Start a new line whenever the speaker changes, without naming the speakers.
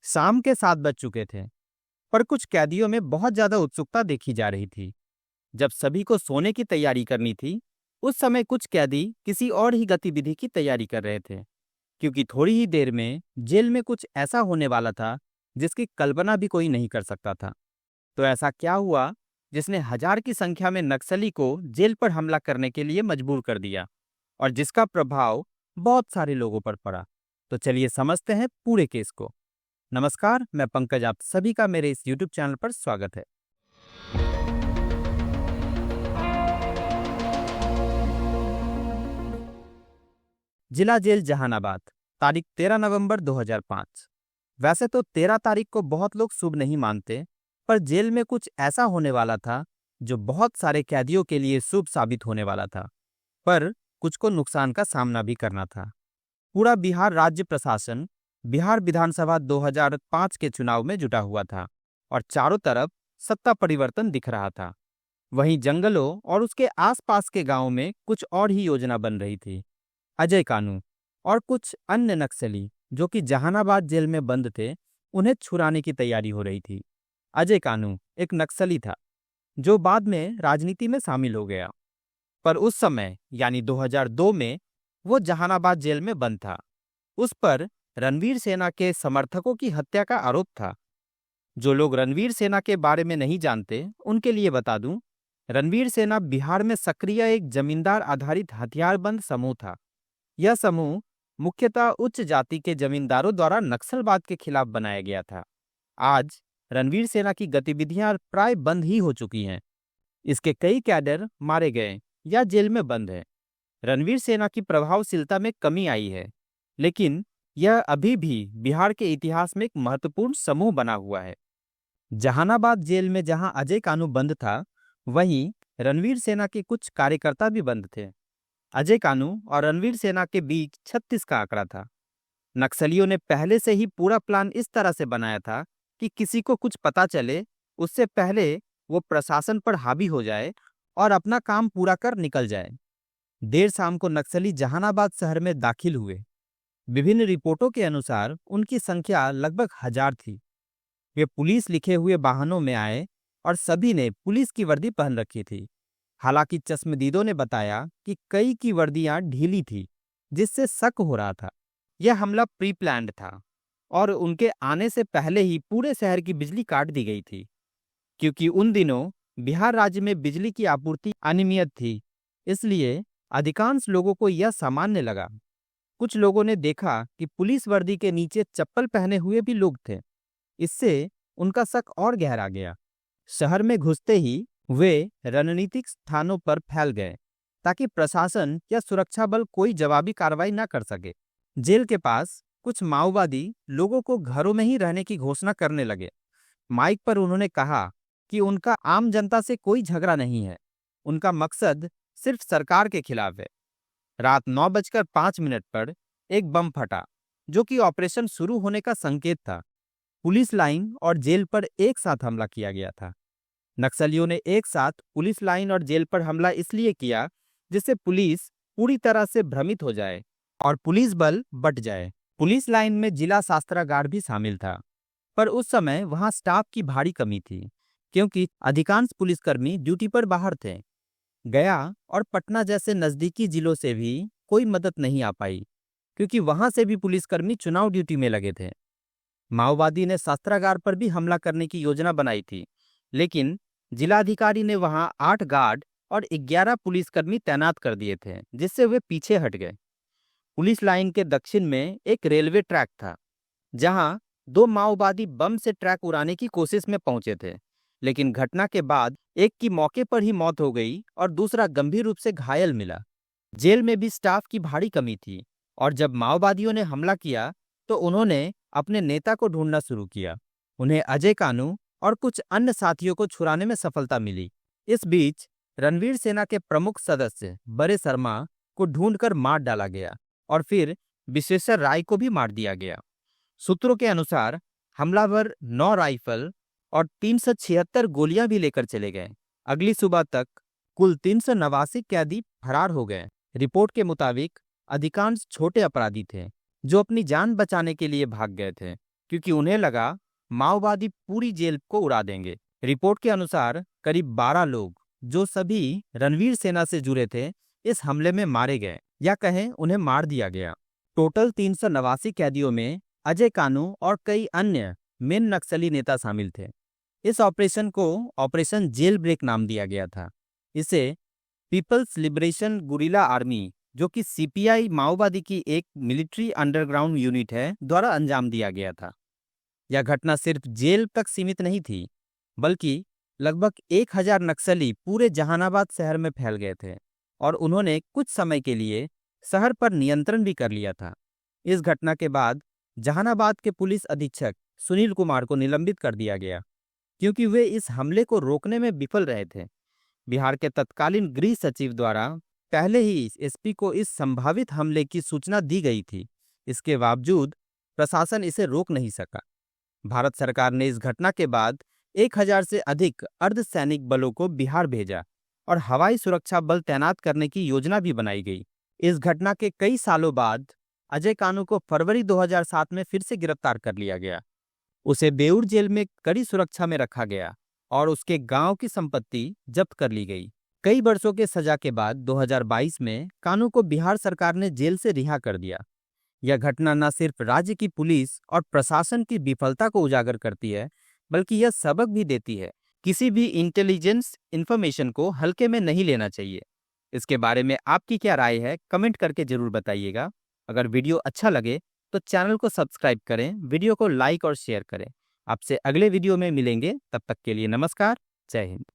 शाम के 7 बज चुके थे, पर कुछ कैदियों में बहुत ज्यादा उत्सुकता देखी जा रही थी। जब सभी को सोने की तैयारी करनी थी, उस समय कुछ कैदी किसी और ही गतिविधि की तैयारी कर रहे थे, क्योंकि थोड़ी ही देर में जेल में कुछ ऐसा होने वाला था जिसकी कल्पना भी कोई नहीं कर सकता था। तो ऐसा क्या हुआ जिसने हजार की संख्या में नक्सली को जेल पर हमला करने के लिए मजबूर कर दिया और जिसका प्रभाव बहुत सारे लोगों पर पड़ा? तो चलिए समझते हैं पूरे केस को। नमस्कार, मैं पंकज, आप सभी का मेरे इस YouTube चैनल पर स्वागत है। जिला जेल जहानाबाद, तारीख 13 नवंबर 2005। वैसे तो 13 तारीख को बहुत लोग शुभ नहीं मानते, पर जेल में कुछ ऐसा होने वाला था जो बहुत सारे कैदियों के लिए शुभ साबित होने वाला था, पर कुछ को नुकसान का सामना भी करना था। पूरा बिहार राज्य प्रशासन बिहार विधानसभा 2005 के चुनाव में जुटा हुआ था और चारों तरफ सत्ता परिवर्तन दिख रहा था। वहीं जंगलों और उसके आसपास के गांवों में कुछ और ही योजना बन रही थी। अजय कानू और कुछ अन्य नक्सली जो कि जहानाबाद जेल में बंद थे, उन्हें छुड़ाने की तैयारी हो रही थी। अजय कानू एक नक्सली था जो बाद में राजनीति में शामिल हो गया, पर उस समय यानी 2002 में वो जहानाबाद जेल में बंद था। उस पर रणवीर सेना के समर्थकों की हत्या का आरोप था। जो लोग रणवीर सेना के बारे में नहीं जानते, उनके लिए बता दूं, रणवीर सेना बिहार में सक्रिय एक जमींदार आधारित हथियारबंद समूह था। यह समूह मुख्यतः उच्च जाति के जमींदारों द्वारा नक्सलवाद के खिलाफ बनाया गया था। आज रणवीर सेना की गतिविधियां प्राय बंद ही हो चुकी हैं। इसके कई कैडर मारे गए या जेल में बंद हैं। रणवीर सेना की प्रभावशीलता में कमी आई है, लेकिन यह अभी भी बिहार के इतिहास में एक महत्वपूर्ण समूह बना हुआ है। जहानाबाद जेल में जहां अजय कानू बंद था, वहीं रणवीर सेना के कुछ कार्यकर्ता भी बंद थे। अजय कानू और रणवीर सेना के बीच 36 का आंकड़ा था। नक्सलियों ने पहले से ही पूरा प्लान इस तरह से बनाया था कि किसी को कुछ पता चले उससे पहले वो प्रशासन पर हावी हो जाए और अपना काम पूरा कर निकल जाए। देर शाम को नक्सली जहानाबाद शहर में दाखिल हुए। विभिन्न रिपोर्टों के अनुसार उनकी संख्या लगभग 1000 थी। वे पुलिस लिखे हुए वाहनों में आए और सभी ने पुलिस की वर्दी पहन रखी थी। हालांकि चश्मदीदों ने बताया कि कई की वर्दियां ढीली थी, जिससे शक हो रहा था यह हमला प्री प्लान्ड था और उनके आने से पहले ही पूरे शहर की बिजली काट दी गई थी, क्योंकि उन दिनों बिहार राज्य में बिजली की आपूर्ति अनियमित थी। इसलिए अधिकांश लोगों को यह सामान्य लगा। कुछ लोगों ने देखा कि पुलिस वर्दी के नीचे चप्पल पहने हुए भी लोग थे। इससे उनका शक और गहरा गया। शहर में घुसते ही वे रणनीतिक स्थानों पर फैल गए ताकि प्रशासन या सुरक्षा बल कोई जवाबी कार्रवाई न कर सके। जेल के पास कुछ माओवादी लोगों को घरों में ही रहने की घोषणा करने लगे। माइक पर उन्होंने कहा कि उनका आम जनता से कोई झगड़ा नहीं है, उनका मकसद सिर्फ सरकार के खिलाफ है। रात 9:05 पर एक बम फटा, जो कि ऑपरेशन शुरू होने का संकेत था। पुलिस लाइन और जेल पर एक साथ हमला किया गया था। नक्सलियों ने एक साथ पुलिस लाइन और जेल पर हमला इसलिए किया जिससे पुलिस पूरी तरह से भ्रमित हो जाए और पुलिस बल बट जाए। पुलिस लाइन में जिला शास्त्रागार भी शामिल था, पर उस समय वहां स्टाफ की भारी कमी थी, क्योंकि अधिकांश पुलिसकर्मी ड्यूटी पर बाहर थे। गया और पटना जैसे नजदीकी जिलों से भी कोई मदद नहीं आ पाई, क्योंकि वहां से भी पुलिसकर्मी चुनाव ड्यूटी में लगे थे। माओवादी ने शस्त्रागार पर भी हमला करने की योजना बनाई थी, लेकिन जिलाधिकारी ने वहां 8 गार्ड और 11 पुलिसकर्मी तैनात कर दिए थे, जिससे वे पीछे हट गए। पुलिस लाइन के दक्षिण में एक रेलवे ट्रैक था, जहां 2 माओवादी बम से ट्रैक उड़ाने की कोशिश में पहुंचे थे, लेकिन घटना के बाद एक की मौके पर ही मौत हो गई और दूसरा गंभीर रूप से घायल मिला। जेल में भी स्टाफ की भारी कमी थी और जब माओवादियों ने हमला किया तो उन्होंने अपने नेता को ढूंढना शुरू किया। उन्हें अजय कानू और कुछ अन्य साथियों को छुड़ाने में सफलता मिली। इस बीच रणवीर सेना के प्रमुख सदस्य बड़े शर्मा को ढूंढकर मार डाला गया और फिर विश्वेश्वर राय को भी मार दिया गया। सूत्रों के अनुसार हमलावर 9 राइफल और 376 गोलियां भी लेकर चले गए। अगली सुबह तक कुल 389 कैदी फरार हो गए। रिपोर्ट के मुताबिक अधिकांश छोटे अपराधी थे जो अपनी जान बचाने के लिए भाग गए थे। क्योंकि उन्हें लगा माओवादी पूरी जेल को उड़ा देंगे। रिपोर्ट के अनुसार करीब 12 लोग, जो सभी रणवीर सेना से जुड़े थे, इस हमले में मारे गए या कहें उन्हें मार दिया गया। टोटल 389 कैदियों में अजय कानू और कई अन्य मेन नक्सली नेता शामिल थे। इस ऑपरेशन को ऑपरेशन जेल ब्रेक नाम दिया गया था। इसे पीपल्स लिबरेशन गुरिल्ला आर्मी, जो कि सीपीआई माओवादी की एक मिलिट्री अंडरग्राउंड यूनिट है, द्वारा अंजाम दिया गया था। यह घटना सिर्फ जेल तक सीमित नहीं थी, बल्कि लगभग 1000 नक्सली पूरे जहानाबाद शहर में फैल गए थे और उन्होंने कुछ समय के लिए शहर पर नियंत्रण भी कर लिया था। इस घटना के बाद जहानाबाद के पुलिस अधीक्षक सुनील कुमार को निलंबित कर दिया गया, क्योंकि वे इस हमले को रोकने में विफल रहे थे। बिहार के तत्कालीन गृह सचिव द्वारा पहले ही एसपी को इस संभावित हमले की सूचना दी गई थी। इसके बावजूद प्रशासन इसे रोक नहीं सका। भारत सरकार ने इस घटना के बाद 1000 से अधिक अर्धसैनिक बलों को बिहार भेजा और हवाई सुरक्षा बल तैनात करने की योजना भी बनाई गई। इस घटना के कई सालों बाद अजय कानू को फरवरी 2007 में फिर से गिरफ्तार कर लिया गया। उसे बेऊर जेल में कड़ी सुरक्षा में रखा गया और उसके गांव की संपत्ति जब्त कर ली गई। कई वर्षों के सजा के बाद 2022 में कानू को बिहार सरकार ने जेल से रिहा कर दिया। यह घटना न सिर्फ राज्य की पुलिस और प्रशासन की विफलता को उजागर करती है, बल्कि यह सबक भी देती है किसी भी इंटेलिजेंस इंफॉर्मेशन को हल्के में नहीं लेना चाहिए। इसके बारे में आपकी क्या राय है, कमेंट करके जरूर बताइएगा। अगर वीडियो अच्छा लगे तो चैनल को सब्सक्राइब करें, वीडियो को लाइक और शेयर करें। आपसे अगले वीडियो में मिलेंगे, तब तक के लिए नमस्कार, जय हिंद।